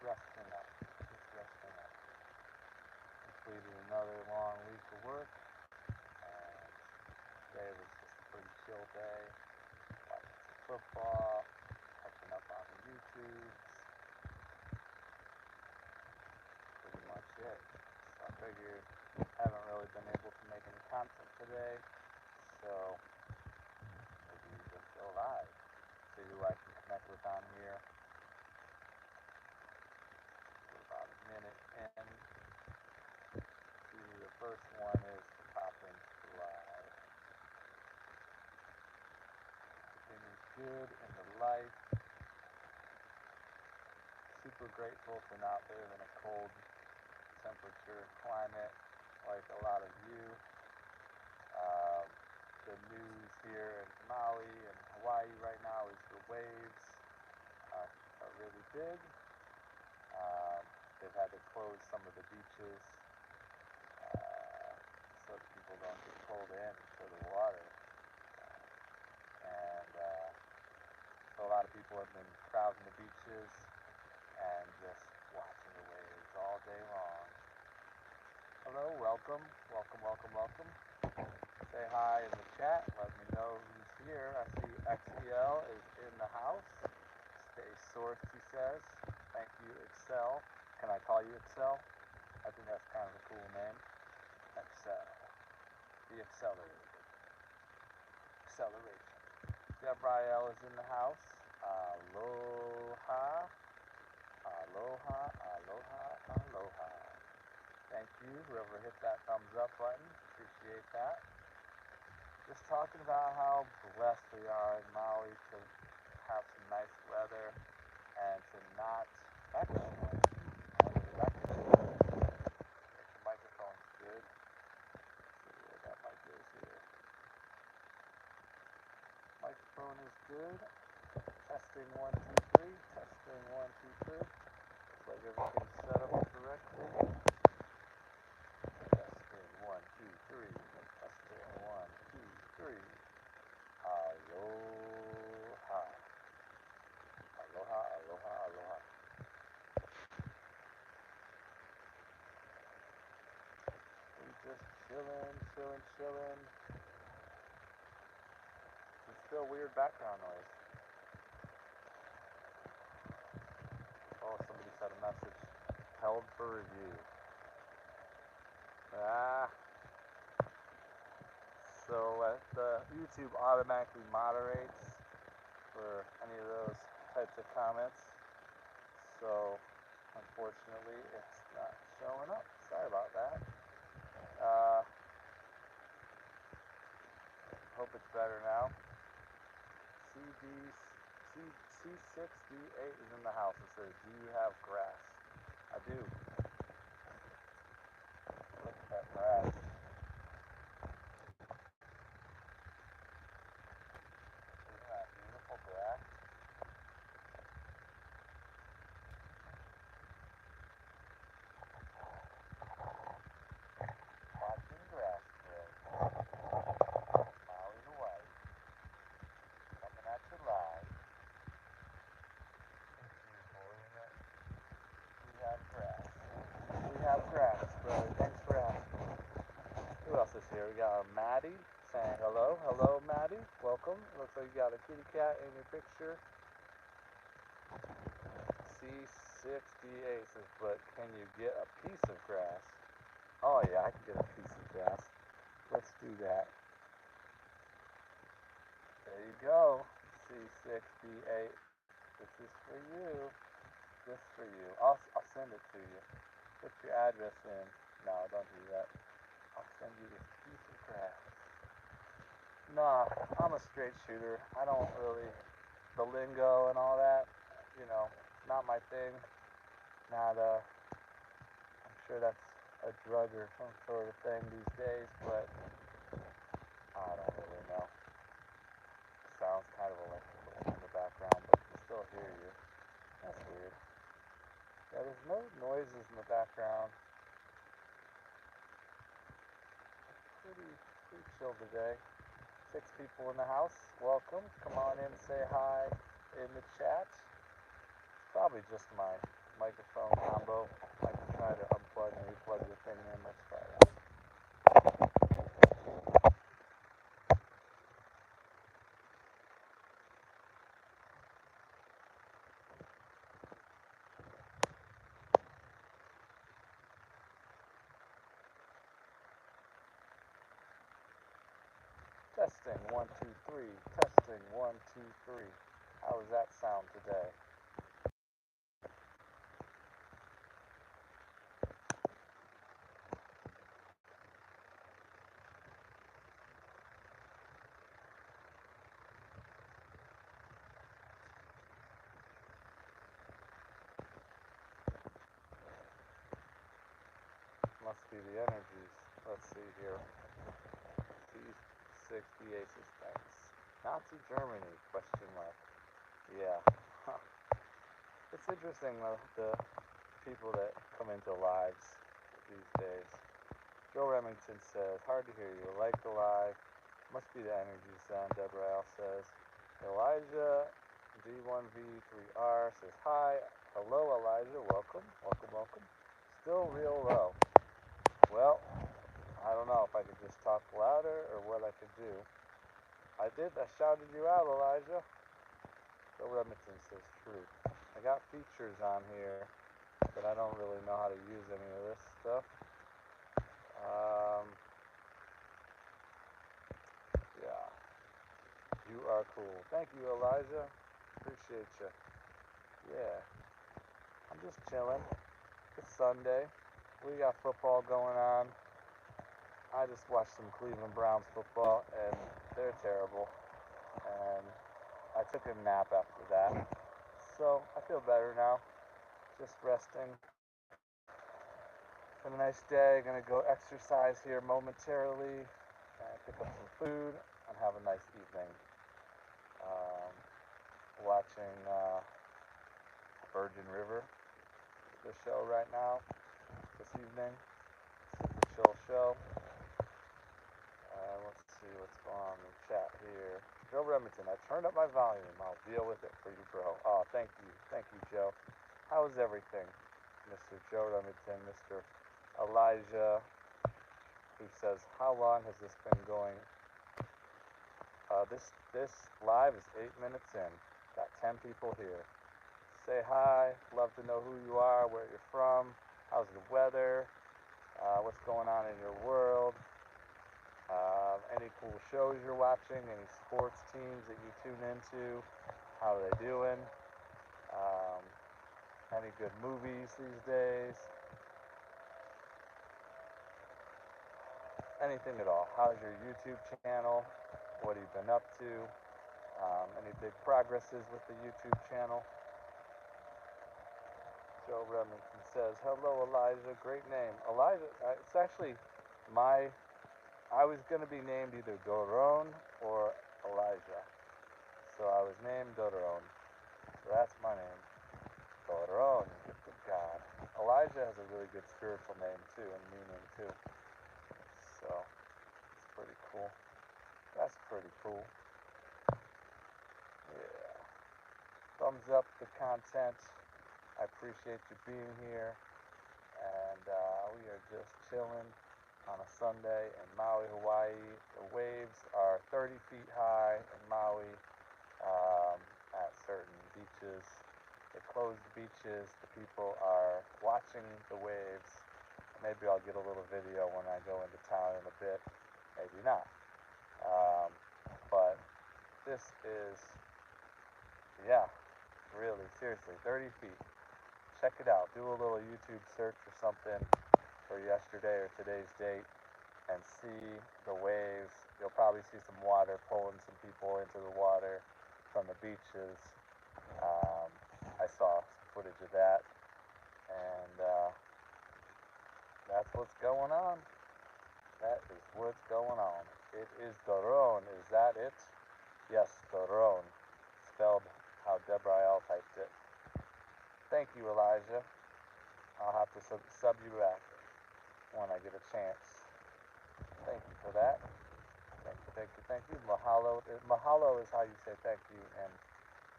resting up. Just resting up. Completed another long week of work, and today was just a pretty chill day. Watching some football, catching up on the YouTubes. Pretty much it. So I figured I haven't really been able to make any content today, so maybe just go live. See who I can connect with on here. For about a minute in. See who the first one is to pop into live. Everything is good in the life. Super grateful to not live in a cold temperature climate like a lot of you. The news here in Maui and Hawaii right now is the waves are really big. They've had to close some of the beaches so that people don't get pulled into the water. And so a lot of people have been crowding the beaches and just watching the waves all day long. Hello, welcome, welcome, welcome, welcome. Say hi in the chat, let me know who's here. I see XEL is in the house. Stay sourced, he says. Thank you, Excel. Can I call you Excel? I think that's kind of a cool name. Excel. The accelerator. Acceleration. Debriel is in the house. Aloha. Aloha, aloha, aloha. Thank you, whoever hit that thumbs up button. Appreciate that. Just talking about how blessed we are in Maui to have some nice weather and to not actually make the microphone's good. Let's see where that mic is here. Microphone is good. Testing 1, 2, 3. Testing 1, 2, 3. Looks like everything's set up correctly. Testing 1, 2, 3. Testing 1, 2, 3. Aloha. Aloha, aloha, aloha. We just chilling, chilling, chilling. It's still weird background noise. Oh, somebody sent a message. Held for review. So the YouTube automatically moderates for any of those types of comments. So unfortunately, it's not showing up. Sorry about that. Hope it's better now. C6D8 is in the house. It says, do you have grass? I do. Look at that grass. Isn't that beautiful grass? Watching grass grow. Maui, Hawaii. Coming at you live. Beautiful, isn't it? We have grass. We have grass, brother. Thanks for asking. Who else is here? We got Maddie saying hello. Hello, Maddie. Welcome. Looks like you got a kitty cat in your picture. C6D8 says, but can you get a piece of grass? Oh yeah, I can get a piece of grass. Let's do that. There you go. C6D8. This is for you. This for you. I'll send it to you. Put your address in. No, don't do that. I'll send you this piece of grass. Nah, I'm a straight shooter. I don't really, the lingo and all that, you know, not my thing. Not, I'm sure that's a drug or some sort of thing these days, but I don't really know. It sounds kind of electrical in the background, but I can still hear you. That's weird. Yeah, there's no noises in the background. Pretty chill today. 6 people in the house. Welcome. Come on in, say hi in the chat. Probably just my microphone combo. I can try to unplug and replug the thing in. Let's try that. Testing 1 2 3. Testing 1 2 3. How does that sound today? Must be the energies. Let's see here. P60 aces, thanks. Nazi Germany, question mark. Yeah. Huh. It's interesting though, the people that come into lives these days. Joe Remington says, hard to hear you. Like the live. Must be the energy sound, Deborah Al says. Elijah D1V3R says, hi. Hello, Elijah. Welcome. Welcome, welcome. Still real low. Well, I don't know if I could just talk louder or what I could do. I shouted you out, Elijah. Joe Remington says, true. I got features on here, but I don't really know how to use any of this stuff. Yeah. You are cool. Thank you, Elijah. Appreciate you. Yeah. I'm just chilling. It's Sunday. We got football going on. I just watched some Cleveland Browns football, and they're terrible. And I took a nap after that. So I feel better now. Just resting. It's been a nice day. Gonna go exercise here momentarily and pick up some food and have a nice evening. Watching Virgin River, the show right now, this evening. Super chill show. Let's see what's going on in the chat here. Joe Remington, I turned up my volume. I'll deal with it for you, bro. Oh, thank you. Thank you, Joe. How is everything? Mr. Joe Remington, Mr. Elijah, who says, how long has this been going? This live is 8 minutes in. Got 10 people here. Say hi. Love to know who you are, where you're from, how's the weather, what's going on in your world, any cool shows you're watching, any sports teams that you tune into, how are they doing, any good movies these days, anything at all. How's your YouTube channel? What have you been up to? Any big progresses with the YouTube channel? Joe Remington says, hello, Elijah. Great name. Elijah, it's actually I was going to be named either Doron or Elijah. So I was named Doron. So that's my name. Doron, gift of God. Elijah has a really good spiritual name too, and meaning too. So it's pretty cool. That's pretty cool. Yeah. Thumbs up the content. I appreciate you being here. And we are just chilling on a Sunday in Maui, Hawaii. The waves are 30 feet high in Maui at certain beaches. They closed the beaches. The people are watching the waves. Maybe I'll get a little video when I go into town in a bit. Maybe not. But this is, yeah, really, seriously, 30 feet. Check it out. Do a little YouTube search or something for yesterday or today's date and see the waves. You'll probably see some water pulling some people into the water from the beaches. I saw some footage of that, and that's what's going on. That is what's going on. It is Doron. Is that it? Yes, Doron. Spelled how Deborah L typed it. Thank you, Elijah. I'll have to sub you back when I get a chance. Thank you for that. Thank you, thank you, thank you. Mahalo. Mahalo is how you say thank you in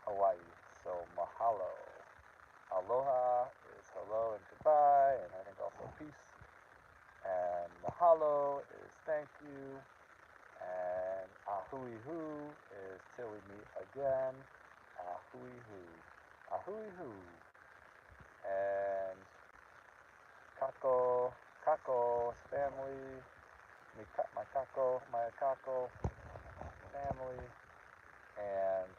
Hawaii. So mahalo. Aloha Ahui hu is till we meet again. Ahui hu. Ahui hu. And Kako, Kako's family, my Kako family, and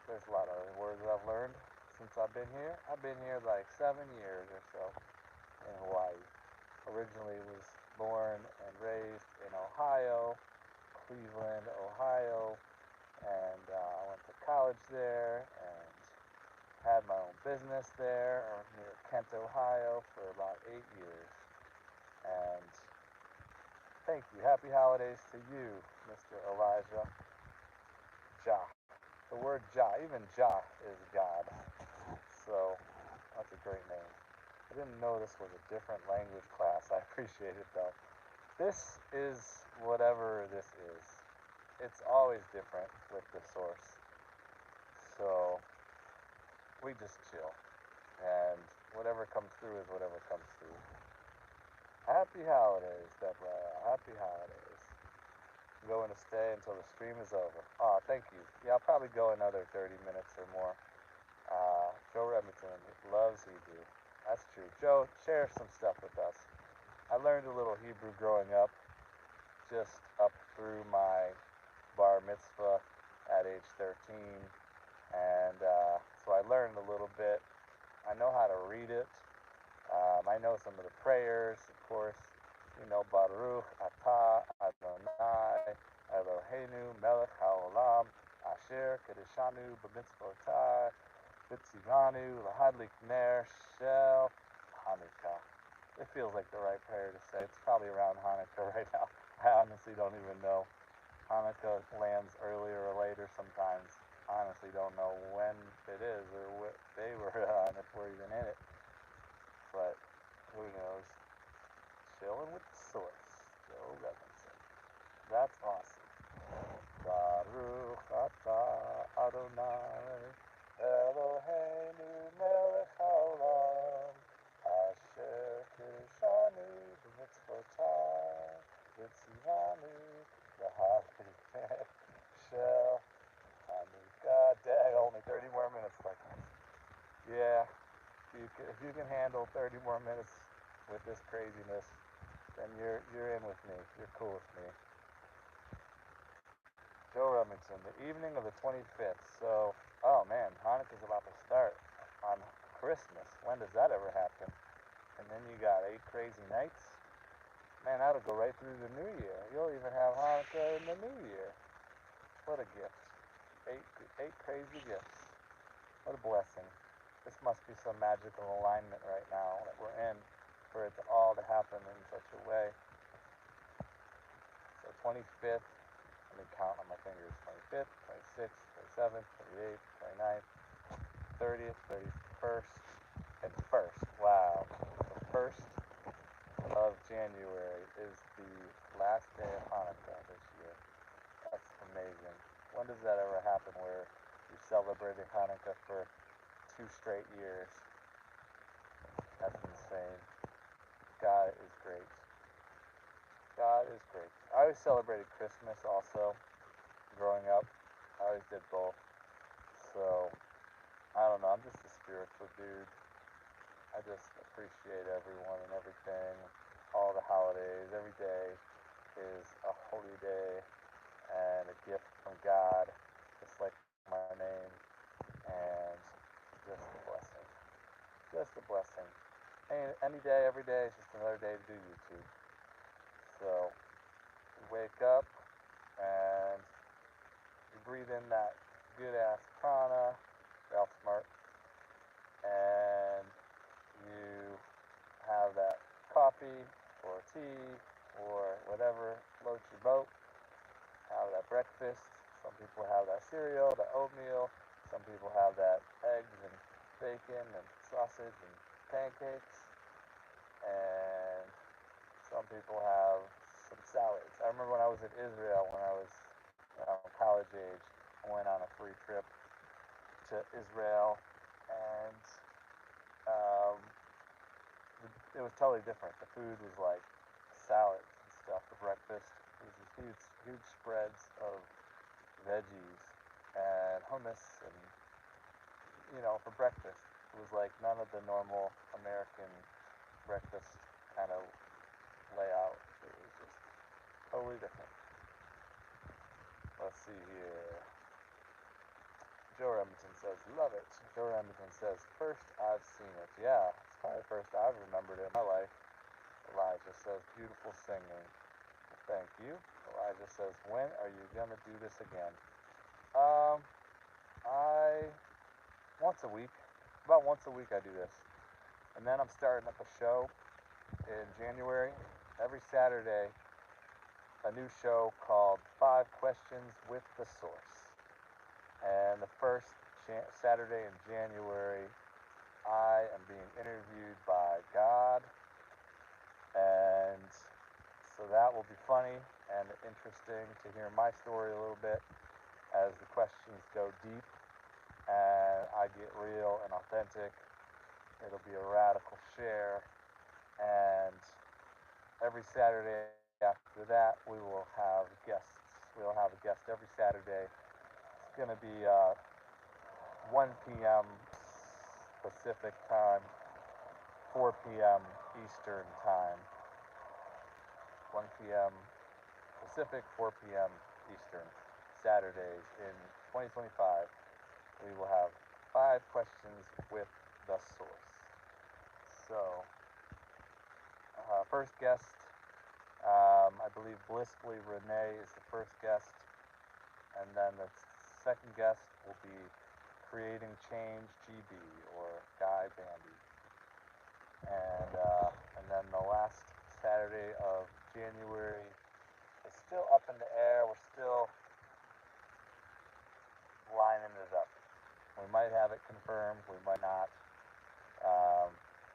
there's a lot of other words that I've learned since I've been here. I've been here like 7 years or so in Hawaii. Originally was born and raised in Ohio, Cleveland, Ohio, and I went to college there and had my own business there near Kent, Ohio for about 8 years. And thank you. Happy holidays to you, Mr. Elijah. Jah. The word Jah, even Jah is God. So that's a great name. I didn't know this was a different language class. I appreciate it though. This is whatever this is. It's always different with the source. So we just chill. And whatever comes through is whatever comes through. Happy holidays, Deborah. Happy holidays. I'm going to stay until the stream is over. Oh, thank you. Yeah, I'll probably go another 30 minutes or more. Joe Remington loves Hebrew. That's true. Joe, share some stuff with us. I learned a little Hebrew growing up, just up through my bar mitzvah at age 13. And so I learned a little bit. I know how to read it. I know some of the prayers, of course. You know, Baruch Atah Adonai Eloheinu Melech HaOlam Asher Kedeshanu B'mitzvotai B'tzivanu L'hadlik Ner Shel Hanukkah. It feels like the right prayer to say. It's probably around Hanukkah right now. I honestly don't even know. Hanukkah lands earlier or later sometimes. I honestly don't know when it is or what day we're on, if we're even in it. But who knows? Chilling with the source. Joe Levinson. That's awesome. Baruch atah Adonai Eloheinu melech haolam asher kishanu b'mitzvotai v'tzivanu l'hadlik shel Hanukkah. Dang, only 30 more minutes. Like, yeah. If you can handle 30 more minutes with this craziness, then you're in with me. You're cool with me. Joe Robinson, the evening of the 25th. So, oh man, Hanukkah's about to start on Christmas. When does that ever happen? And then you got 8 crazy nights. Man, that'll go right through the new year. You'll even have Hanukkah in the new year. What a gift. Eight crazy gifts. What a blessing. This must be some magical alignment right now that we're in for it to all to happen in such a way. So 25th, let me count on my fingers. 25th, 26th, 27th, 28th, 29th, 30th, 31st, and 1st. Wow. The 1st of January is the last day of Hanukkah this year. That's amazing. When does that ever happen where you're celebrating Hanukkah for 2 straight years? That's insane. God is great. God is great. I always celebrated Christmas also growing up. I always did both. So, I don't know. I'm just a spiritual dude. I just appreciate everyone and everything. All the holidays. Every day is a holy day and a gift from God, just like my name. And just a blessing. Just a blessing. Any day, every day is just another day to do YouTube. So you wake up and you breathe in that good ass prana, Ralph Smart, and you have that coffee or tea or whatever floats your boat. Have that breakfast. Some people have that cereal, the oatmeal. Some people have that eggs and bacon and sausage and pancakes. And some people have some salads. I remember when I was in Israel, when I was college age, I went on a free trip to Israel, and it was totally different. The food was like salads and stuff for breakfast. It was these huge spreads of veggies and hummus, and for breakfast. It was like none of the normal American breakfast kind of layout. It was just totally different. Let's see here. Joe Remington says, love it. Joe Remington says, first I've seen it. Yeah, it's probably the first I've remembered it in my life. Elijah says, beautiful singing. Thank you. Elijah says, when are you going to do this again? I, once a week. About once a week I do this. And then I'm starting up a show in January. Every Saturday, a new show called 5 Questions with the Source. And the first Saturday in January, I am being interviewed by God. And so that will be funny and interesting to hear my story a little bit as the questions go deep and I get real and authentic. It'll be a radical share. And every Saturday after that, we will have guests. We'll have a guest every Saturday. It's going to be 1 p.m. Pacific time, 4 p.m. Eastern time. 1 p.m. Pacific, 4 p.m. Eastern, Saturdays in 2025. We will have 5 questions with the source. So, first guest, I believe Blissfully Renee is the first guest. And then the second guest will be Creating Change GB or Guy Bandy. And then the last Saturday of January is still up in the air. We're still lining it up. We might have it confirmed, we might not.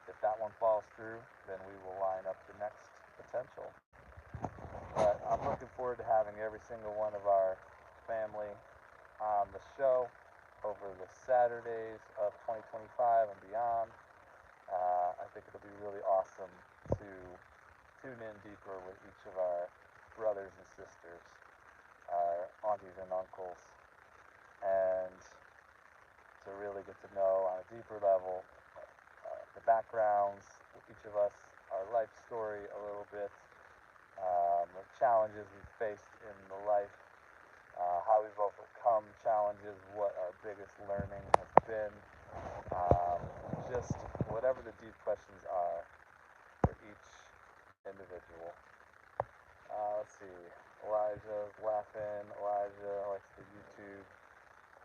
If that one falls through, then we will line up the next potential. But I'm looking forward to having every single one of our family on the show over the Saturdays of 2025 and beyond. I think it'll be really awesome to tune in deeper with each of our brothers and sisters, our aunties and uncles, and to really get to know on a deeper level the backgrounds of each of us, our life story a little bit, the challenges we've faced in the life, how we've overcome challenges, what our biggest learning has been, just whatever the deep questions are for each individual. Let's see, Elijah's laughing. Elijah likes the YouTube.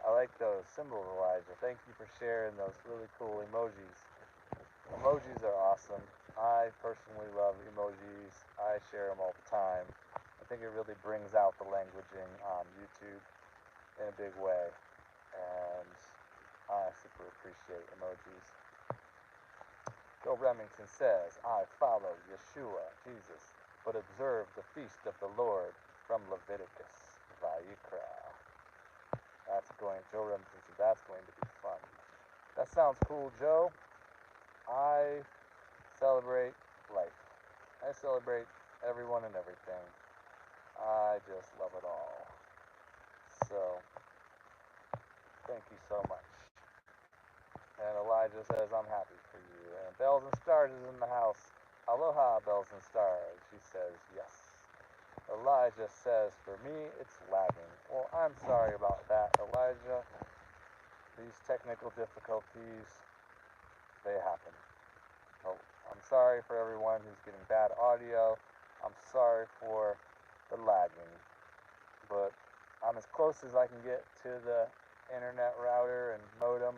I like those symbols, Elijah. Thank you for sharing those really cool emojis. Emojis are awesome. I personally love emojis. I share them all the time. I think it really brings out the languaging on YouTube in a big way. And I super appreciate emojis. Joe Remington says, I follow Yeshua, Jesus, but observe the feast of the Lord from Leviticus, Vayikra. Joe Remington says, that's going to be fun. That sounds cool, Joe. I celebrate life. I celebrate everyone and everything. I just love it all. So, thank you so much. And Elijah says, I'm happy for you. And Bells and Stars is in the house. Aloha, Bells and Stars. She says, yes. Elijah says, for me, it's lagging. Well, I'm sorry about that, Elijah. These technical difficulties, they happen. Oh, I'm sorry for everyone who's getting bad audio. I'm sorry for the lagging. But I'm as close as I can get to the internet router and modem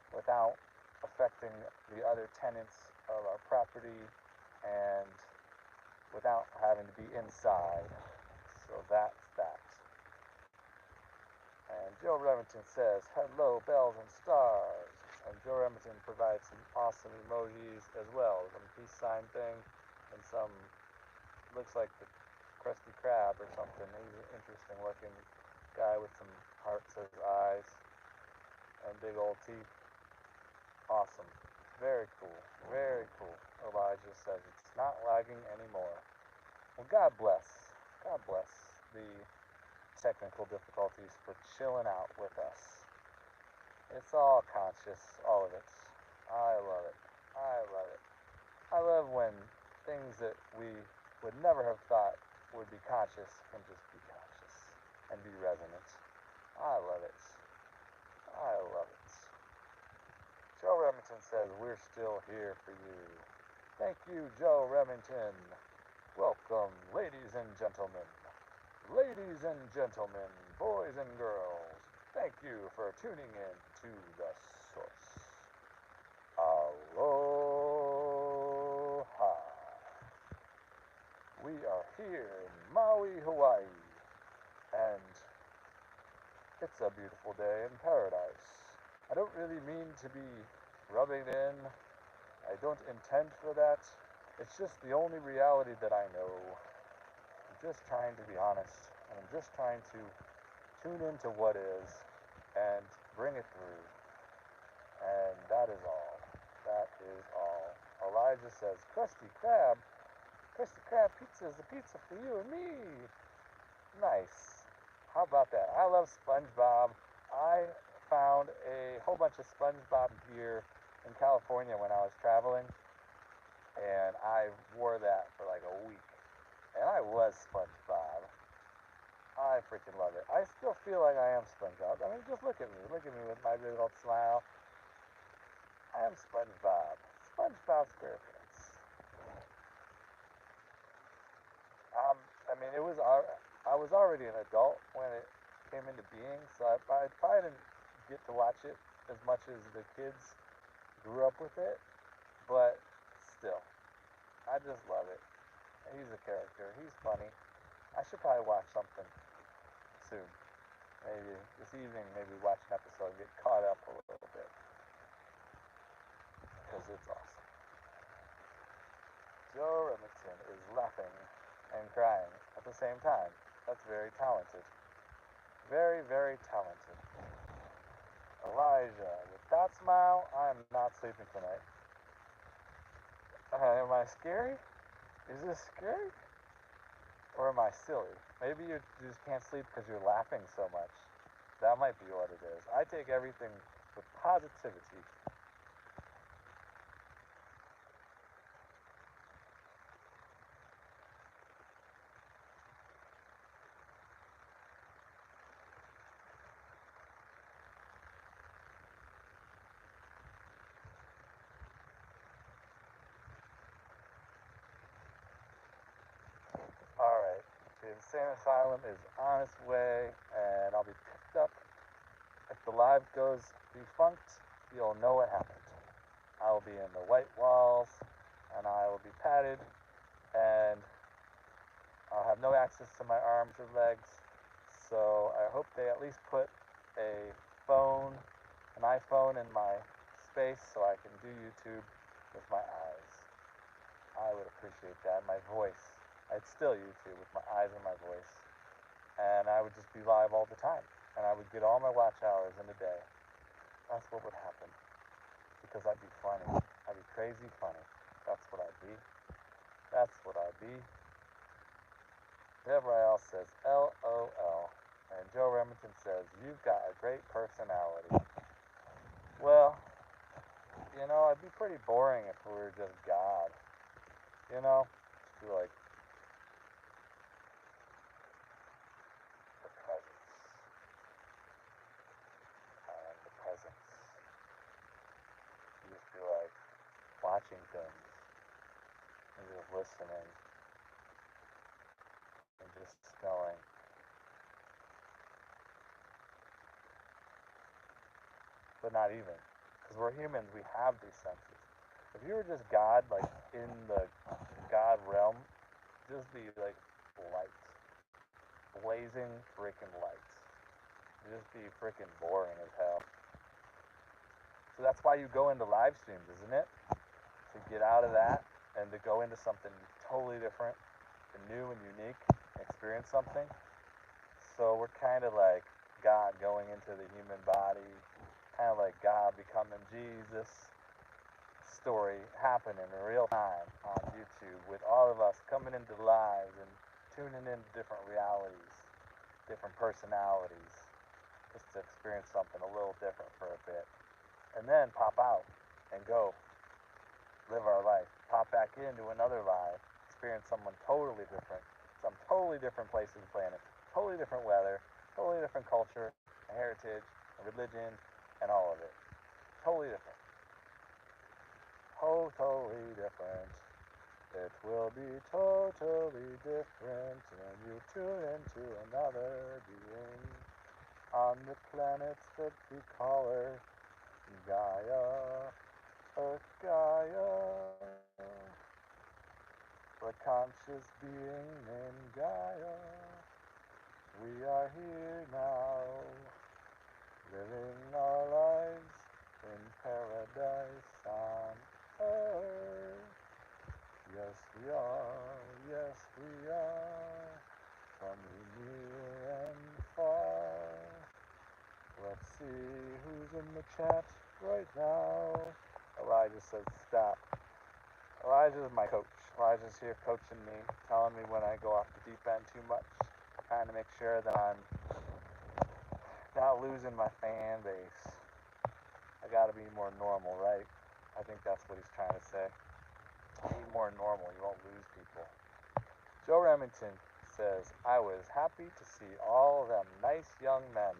without affecting the other tenants of our property and without having to be inside. So that's that. And Joe Remington says, hello, Bells and Stars. And Joe Remington provides some awesome emojis as well. Some peace sign thing and some, looks like the Krusty Krab or something. He's an interesting looking guy with some hearts as eyes and big old teeth. Awesome. Very cool. Very cool. Elijah says it's not lagging anymore. Well, God bless the technical difficulties for chilling out with us. It's all conscious, all of it. I love it. I love it. I love when things that we would never have thought would be conscious can just be conscious and be resonant. I love it. I love it. Joe Remington says, we're still here for you. Thank you, Joe Remington. Welcome, ladies and gentlemen. Ladies and gentlemen, boys and girls, thank you for tuning in to The Source. Aloha. We are here in Maui, Hawaii, and it's a beautiful day in paradise. I don't really mean to be rubbing in. I don't intend for that. It's just the only reality that I know. I'm just trying to be honest, and I'm just trying to tune into what is and bring it through. And that is all. That is all. Elijah says, Krusty Krab pizza is a pizza for you and me. Nice. How about that? I love SpongeBob. I found a whole bunch of SpongeBob gear in California when I was traveling, and I wore that for like a week. And I was SpongeBob. I freaking love it. I still feel like I am SpongeBob. I mean, just look at me. Look at me with my big old smile. I am SpongeBob. SpongeBob SquarePants. I mean, I was already an adult when it came into being, so I probably didn't get to watch it as much as the kids grew up with it, but still, I just love it. He's a character. He's funny. I should probably watch something soon. Maybe this evening, maybe watch an episode, get caught up a little bit, because it's awesome. Joe Remington is laughing and crying at the same time. That's very talented. Very, very talented. Elijah, with that smile, I am not sleeping tonight. Am I scary? Is this scary? Or am I silly? Maybe you just can't sleep because you're laughing so much. That might be what it is. I take everything with positivity. Alright, the insane asylum is on its way, and I'll be picked up. If the live goes defunct, you'll know what happened. I will be in the white walls, and I will be padded, and I'll have no access to my arms or legs. So I hope they at least put a phone, an iPhone in my space so I can do YouTube with my eyes. I would appreciate that. My voice. I'd still YouTube with my eyes and my voice. And I would just be live all the time. And I would get all my watch hours in a day. That's what would happen. Because I'd be funny. I'd be crazy funny. That's what I'd be. That's what I'd be. Deborah L says LOL. And Joe Remington says, you've got a great personality. Well, it'd be pretty boring if we were just God. Just be like, the presence. And the presence. You just be like, watching things. And just listening. And just knowing. But not even. Because we're humans, we have these senses. If you were just God, like in the God realm, just be like light. Blazing freaking light. Just be freaking boring as hell. So that's why you go into live streams, isn't it? To get out of that and to go into something totally different and new and unique, experience something. So we're kind of like God going into the human body, kind of like God becoming Jesus, story happen in real time on YouTube with all of us coming into lives and tuning into different realities, different personalities, just to experience something a little different for a bit. And then pop out and go live our life. Pop back into another life, experience someone totally different, some totally different place on the planet, totally different weather, totally different culture, heritage, religion, and all of it. Totally different. Totally different. It will be totally different when you tune into another being on the planets that we call Earth, Gaia, Earth Gaia, the conscious being named Gaia. We are here now, living our lives in paradise on Earth. Yes, we are. Yes, we are. From the near and far. Let's see who's in the chat right now. Elijah says stop. Elijah's my coach. Elijah's here coaching me, telling me when I go off the deep end too much, trying to make sure that I'm not losing my fan base. I gotta be more normal, right? I think that's what he's trying to say. Be more normal, you won't lose people. Joe Remington says, I was happy to see all them nice young men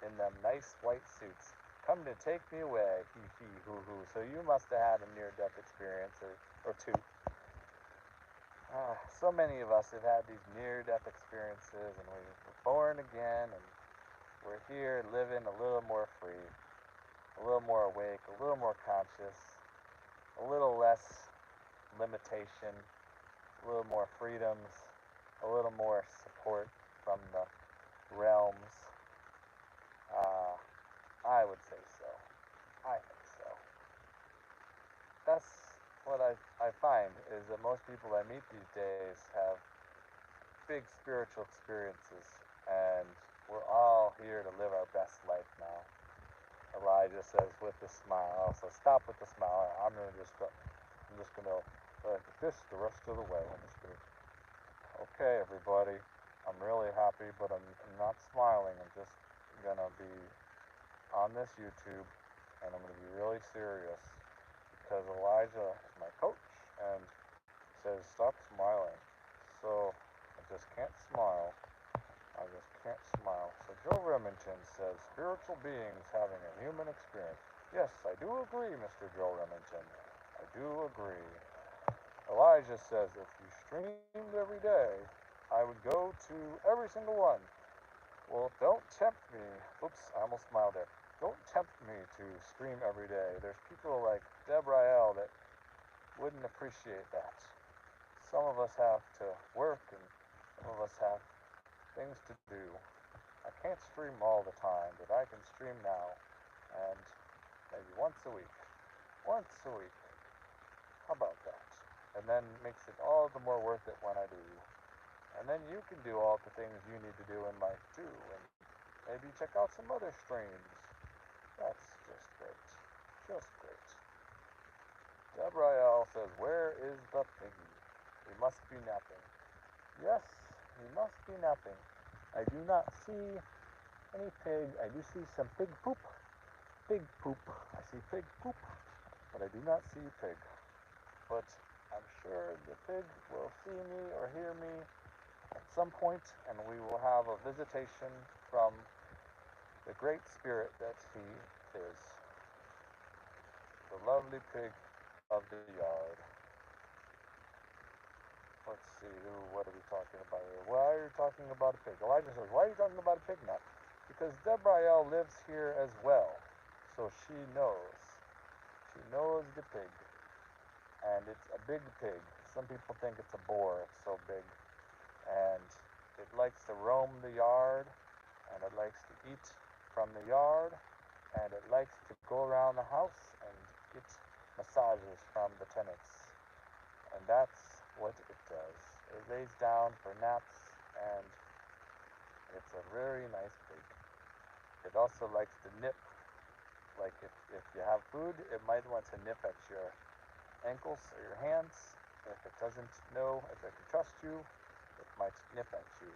in them nice white suits come to take me away, hee hee hoo hoo. So you must have had a near-death experience or two. So many of us have had these near-death experiences, and we were born again, and we're here living a little more free, a little more awake, a little more conscious, a little less limitation, a little more freedoms, a little more support from the realms. I would say so. I think so. That's what I find is that most people I meet these days have big spiritual experiences, and we're all here to live our best life now. Elijah says with a smile. So stop with the smile. I'm just gonna kiss the rest of the way. Okay, everybody. I'm really happy, but I'm not smiling. I'm just gonna be on this YouTube, and I'm gonna be really serious because Elijah is my coach and says stop smiling. So I just can't smile. I just can't smile. So Joe Remington says spiritual beings having a human experience. Yes, I do agree, Mr. Joe Remington. I do agree. Elijah says if you streamed every day, I would go to every single one. Well, don't tempt me. Oops, I almost smiled there. Don't tempt me to stream every day. There's people like Deb Rael that wouldn't appreciate that. Some of us have to work and some of us have things to do. I can't stream all the time, but I can stream now and maybe once a week. Once a week. How about that? And then makes it all the more worth it when I do. And then you can do all the things you need to do in life too, and maybe check out some other streams. That's just great. Just great. Deb Rael says, where is the piggy? He must be napping. Yes, he must be napping. I do not see any pig. I do see some pig poop. Pig poop. I see pig poop, but I do not see pig. But I'm sure the pig will see me or hear me at some point, and we will have a visitation from the great spirit that he is. The lovely pig of the yard. Let's see, what are we talking about here? Why are you talking about a pig? Elijah says, why are you talking about a pig now? Because Deb Rael lives here as well, so she knows. She knows the pig. And it's a big pig. Some people think it's a boar, it's so big. And it likes to roam the yard, and it likes to eat from the yard, and it likes to go around the house and get massages from the tenants. And that's what it does. It lays down for naps, and it's a very nice pig. It also likes to nip. Like if you have food, it might want to nip at your ankles or your hands. If it doesn't know if it can trust you, it might nip at you.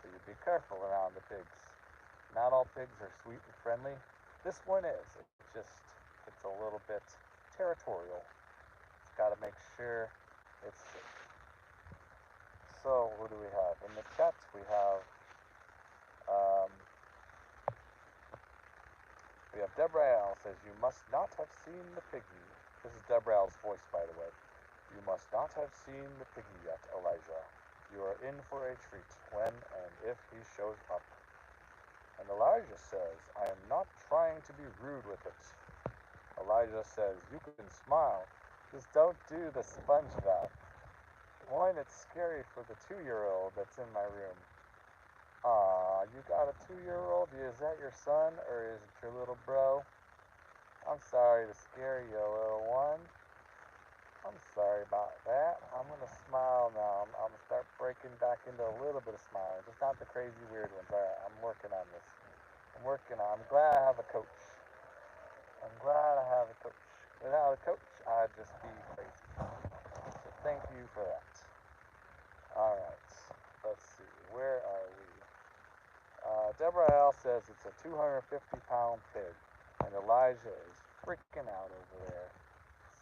So you be careful around the pigs. Not all pigs are sweet and friendly. This one is. It's a little bit territorial. It's got to make sure it's safe. So who do we have in the chat? Um, we have Deborah L says you must not have seen the piggy. This is Deborah L's voice, by the way. You must not have seen the piggy yet, Elijah. You are in for a treat when and if he shows up. And Elijah says, I am not trying to be rude with it. Elijah says, you can smile. Just don't do the SpongeBob. One, it's scary for the 2-year-old that's in my room. Aw, you got a 2-year-old? Is that your son or is it your little bro? I'm sorry to scare you, little one. I'm sorry about that. I'm going to smile now. I'm going to start breaking back into a little bit of smiling. Just not the crazy weird ones. Alright, I'm working on this. I'm glad I have a coach. Without a coach, I'd just be crazy. So thank you for that. Alright, let's see. Where are we? Deborah L says it's a 250-pound pig. And Elijah is freaking out over there.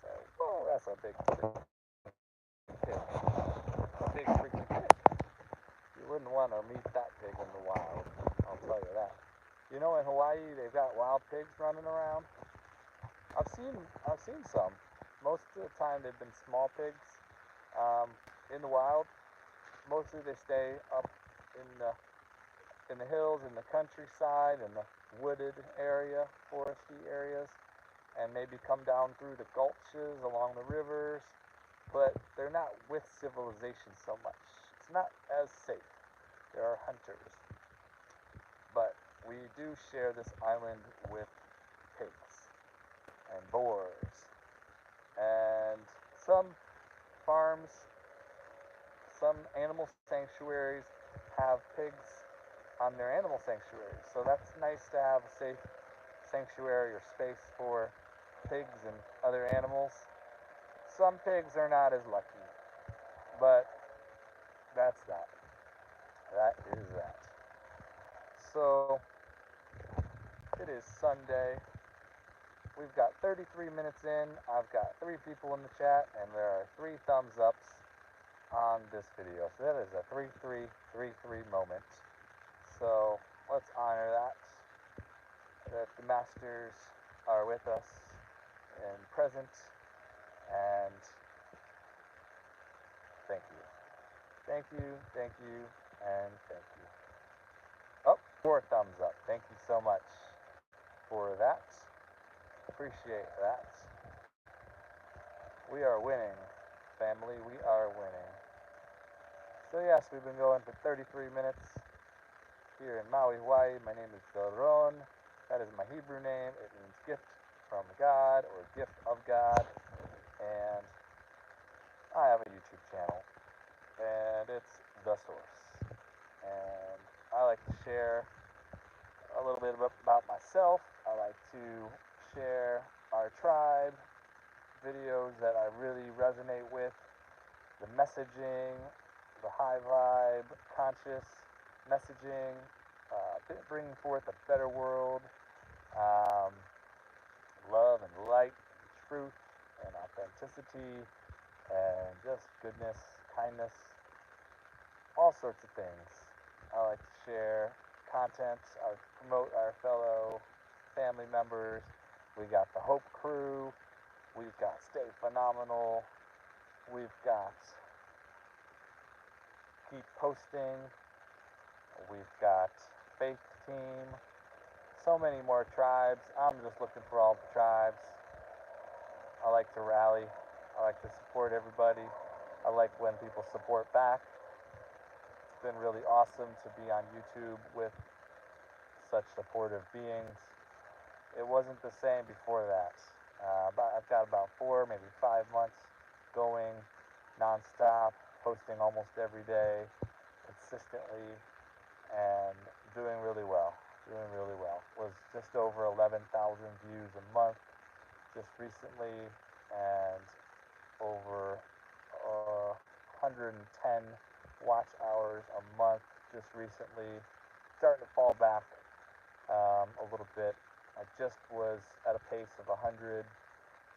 So, whoa, that's a big pig. A big freaking pig. You wouldn't want to meet that pig in the wild. I'll tell you that. You know, in Hawaii, they've got wild pigs running around. I've seen some. Most of the time, they've been small pigs in the wild. Mostly, they stay up in the hills, in the countryside, in the wooded area, foresty areas, and maybe come down through the gulches along the rivers. But they're not with civilization so much. It's not as safe. There are hunters. But we do share this island with pigs and boars. And some farms, some animal sanctuaries have pigs on their animal sanctuaries. So that's nice to have a safe sanctuary or space for pigs and other animals. Some pigs are not as lucky, but that's that. That is that. So it is Sunday. We've got 33 minutes in. I've got 3 people in the chat, and there are 3 thumbs ups on this video. So that is a 3-3-3-3 moment. So let's honor that. That the masters are with us and present. And thank you. Thank you, thank you, and thank you. Oh, 4 thumbs up. Thank you so much for that. Appreciate that. We are winning, family. We are winning. So yes, we've been going for 33 minutes here in Maui, Hawaii. My name is Doron. That is my Hebrew name. It means gift from God or gift of God. And I have a YouTube channel. And it's The Source. And I like to share a little bit about myself. I like to share our tribe, videos that I really resonate with, the messaging, the high vibe, conscious messaging, bringing forth a better world, love and light, and truth and authenticity, and just goodness, kindness, all sorts of things. I like to share content, promote our fellow family members. We got the Hope Crew. We've got Stay Phenomenal. We've got Keep Posting. We've got Faith Team. So many more tribes. I'm just looking for all the tribes. I like to rally. I like to support everybody. I like when people support back. It's been really awesome to be on YouTube with such supportive beings. It wasn't the same before that. I've got about 4, maybe 5 months going nonstop, posting almost every day, consistently, and doing really well. Was just over 11,000 views a month just recently, and over 110 watch hours a month just recently. Starting to fall back a little bit. I just was at a pace of 100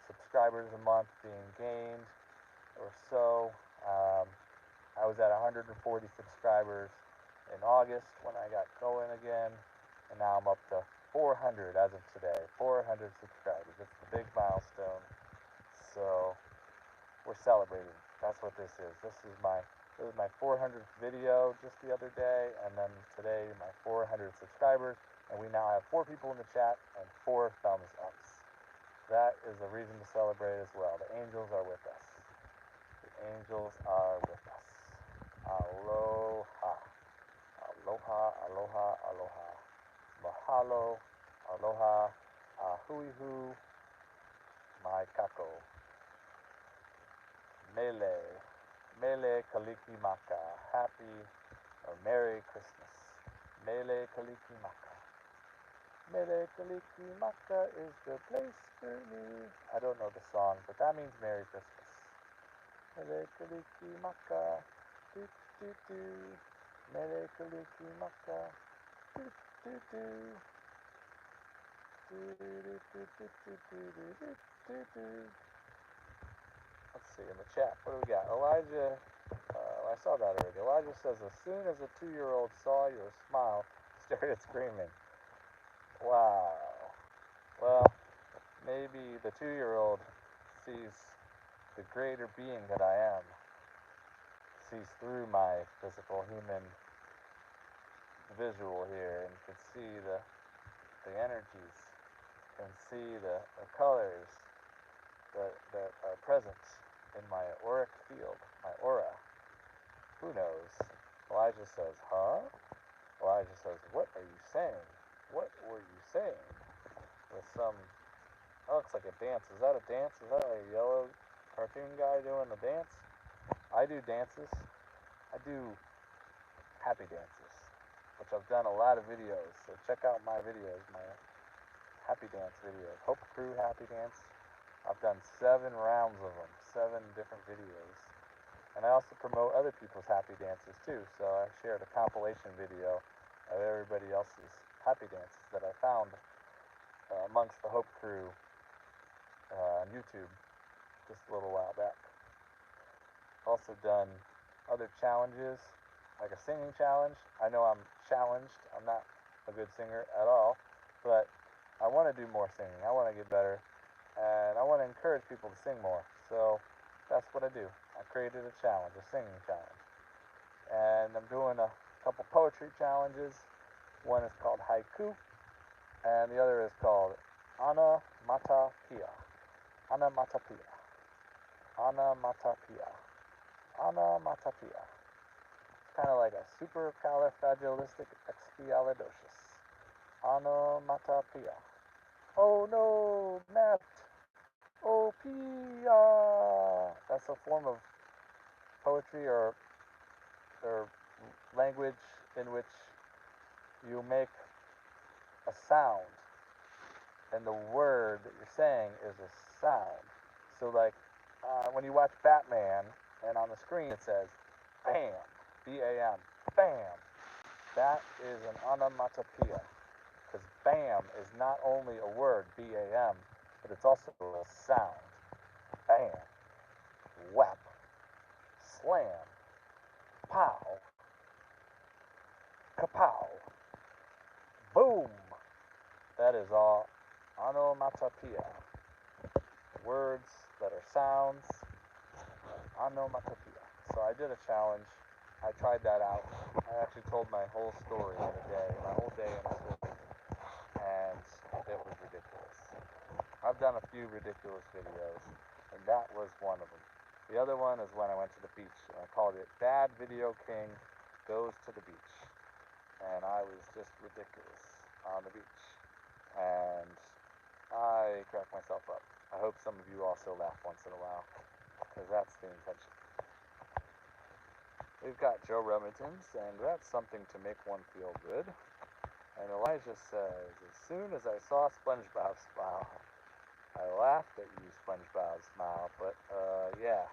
subscribers a month being gained or so. I was at 140 subscribers in August when I got going again, and now I'm up to 400 as of today. 400 subscribers. It's the big milestone. So we're celebrating. That's what this is. This is my 400th video just the other day, and then today my 400 subscribers, and we now have 4 people in the chat and 4 thumbs ups. That is a reason to celebrate as well. The angels are with us. The angels are with us. Aloha. Aloha, aloha, aloha. Mahalo, aloha, ahuihu, mai kako. Mele, Mele Kalikimaka. Happy or Merry Christmas. Mele Kalikimaka. Mele Kalikimaka is the place for me. I don't know the song, but that means Merry Christmas. Mele Kalikimaka. Do do do. Mele Kalikimaka. Do do do. Do do do do do do do do do. Let's see in the chat. What do we got? Elijah. I saw that already. Elijah says, as soon as a 2-year-old saw your smile, started screaming. Wow. Well, maybe the 2-year-old sees the greater being that I am, sees through my physical human visual here and can see the energies, can see the colors that are present in my auric field, my aura. Who knows? Elijah says, huh? Elijah says, what are you saying? What were you saying? With some, that looks like a dance. Is that a dance? Is that a yellow cartoon guy doing a dance? I do dances. I do happy dances, which I've done a lot of videos. So check out my videos, my happy dance videos. Hope Crew Happy Dance. I've done 7 rounds of them, 7 different videos. And I also promote other people's happy dances too. So I shared a compilation video of everybody else's happy dances that I found amongst the Hope Crew on YouTube just a little while back. Also done other challenges, like a singing challenge. I know I'm challenged. I'm not a good singer at all, but I want to do more singing. I want to get better, and I want to encourage people to sing more. So that's what I do. I created a challenge, a singing challenge. And I'm doing a couple poetry challenges. One is called Haiku, and the other is called Onomatopoeia. Onomatopoeia. Onomatopoeia. Onomatopoeia. It's kind of like a supercalifragilisticexpialidocious. Onomatopoeia. Oh no, Matt. Oh, Pia. That's a form of poetry or language in which you make a sound, and the word that you're saying is a sound. So, like when you watch Batman, and on the screen it says "Bam," B-A-M, Bam. That is an onomatopoeia, because "Bam" is not only a word, B-A-M, but it's also a sound. Bam, whap, slam, pow, kapow, boom. That is all onomatopoeia. Words that are sounds, onomatopoeia. So I did a challenge. I tried that out. I actually told my whole story in a day, my whole day in a story, and it was ridiculous. I've done a few ridiculous videos, and that was one of them. The other one is when I went to the beach, and I called it Bad Video King Goes to the Beach. And I was just ridiculous on the beach. And I cracked myself up. I hope some of you also laugh once in a while, because that's the intention. We've got Joe Remington saying that's something to make one feel good. And Elijah says, as soon as I saw SpongeBob smile, I laughed at you, SpongeBob smile, but yeah.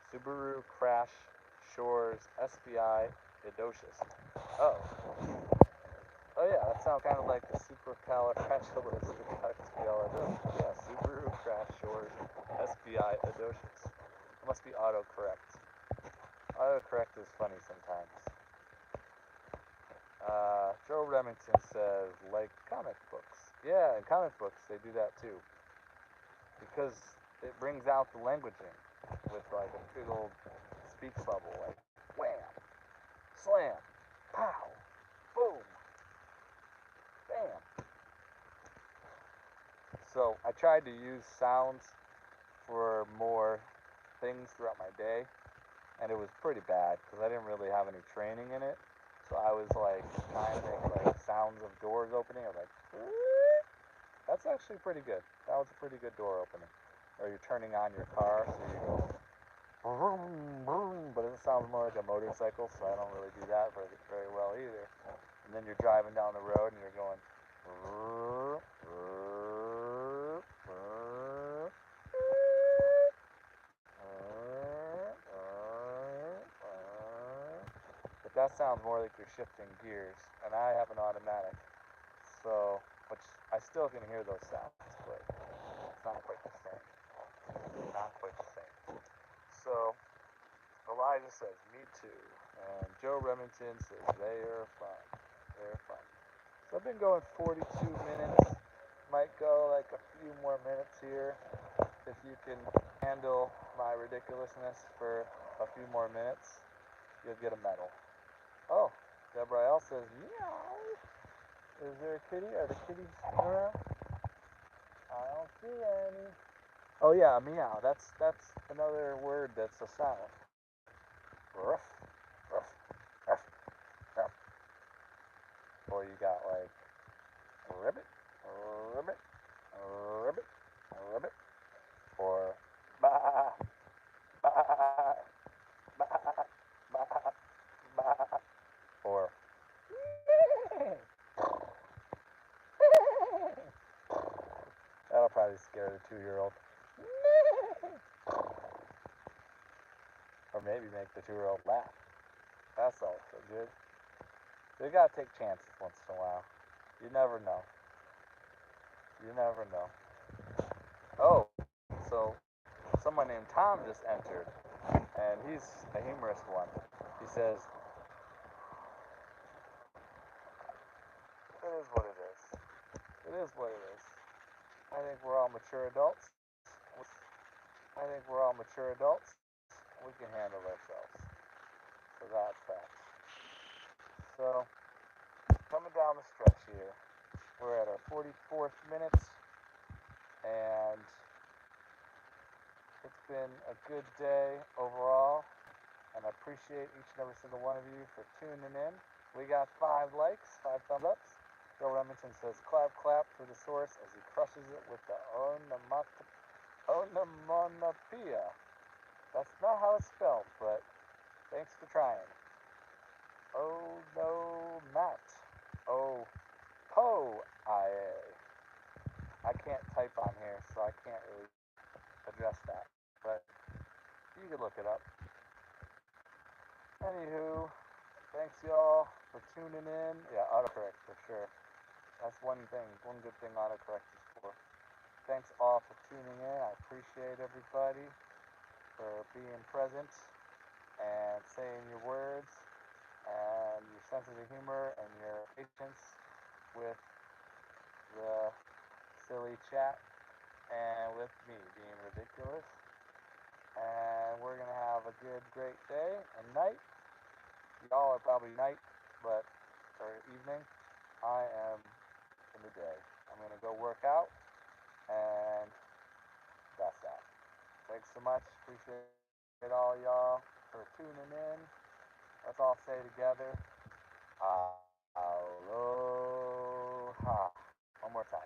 Subaru Crash Shores SBI Idocious. Oh. Oh yeah, that sounds kind of like the supercalifragilisticexpialidocious. Yeah, Subaru Crash Shores SBI Idocious. It must be autocorrect. Autocorrect is funny sometimes. Joe Remington says, like comic books. Yeah, in comic books they do that too. Because it brings out the languaging with like a big old speech bubble, like wham, slam, pow, boom, bam. So I tried to use sounds for more things throughout my day, and it was pretty bad because I didn't really have any training in it. So I was like trying to make like sounds of doors opening. I was like, that's actually pretty good. That was a pretty good door opening. Or you're turning on your car, so you go vroom, vroom, but it sounds more like a motorcycle, so I don't really do that very well either. And then you're driving down the road and you're going. But that sounds more like you're shifting gears, and I have an automatic, so which I still can hear those sounds, but it's not quite the same. Not quite the same. So Elijah says, me too. And Joe Remington says, they are fun. They're fun. So I've been going 42 minutes. Might go like a few more minutes here. If you can handle my ridiculousness for a few more minutes, you'll get a medal. Oh, Deborah L says, meow. Is there a kitty? Are the kitties around? I don't see any. Oh yeah, meow. That's another word that's a sound. Ruff, ruff, ruff, ruff. Or you got like ribbit, ribbit, ribbit, ribbit, or ba, ba, ba, ba, ba, or that'll probably scare the 2-year-old. Or maybe make the 2-year-old laugh. That's also good. You gotta take chances once in a while. You never know. You never know. Oh, so someone named Tom just entered, and he's a humorous one. He says, it is what it is. It is what it is. I think we're all mature adults. I think we're all mature adults. We can handle ourselves. So that's that. So, coming down the stretch here, we're at our 44th minute, and it's been a good day overall, and I appreciate each and every single one of you for tuning in. We got 5 likes, 5 thumbs ups. Joe Remington says, clap, clap for the source as he crushes it with the onomatopoeia. That's not how it's spelled, but thanks for trying. Oh no, Matt. Oh, I can't type on here, so I can't really address that. But you can look it up. Anywho, thanks y'all for tuning in. Yeah, autocorrect for sure. That's one good thing autocorrect is for. Thanks all for tuning in. I appreciate everybody for being present and saying your words and your sense of humor and your patience with the silly chat and with me being ridiculous. And we're going to have a good, great day and night. Y'all are probably night, or evening. I am in the day. I'm going to go work out, and that's that. Thanks so much. Appreciate all y'all for tuning in. Let's all say together, aloha. One more time.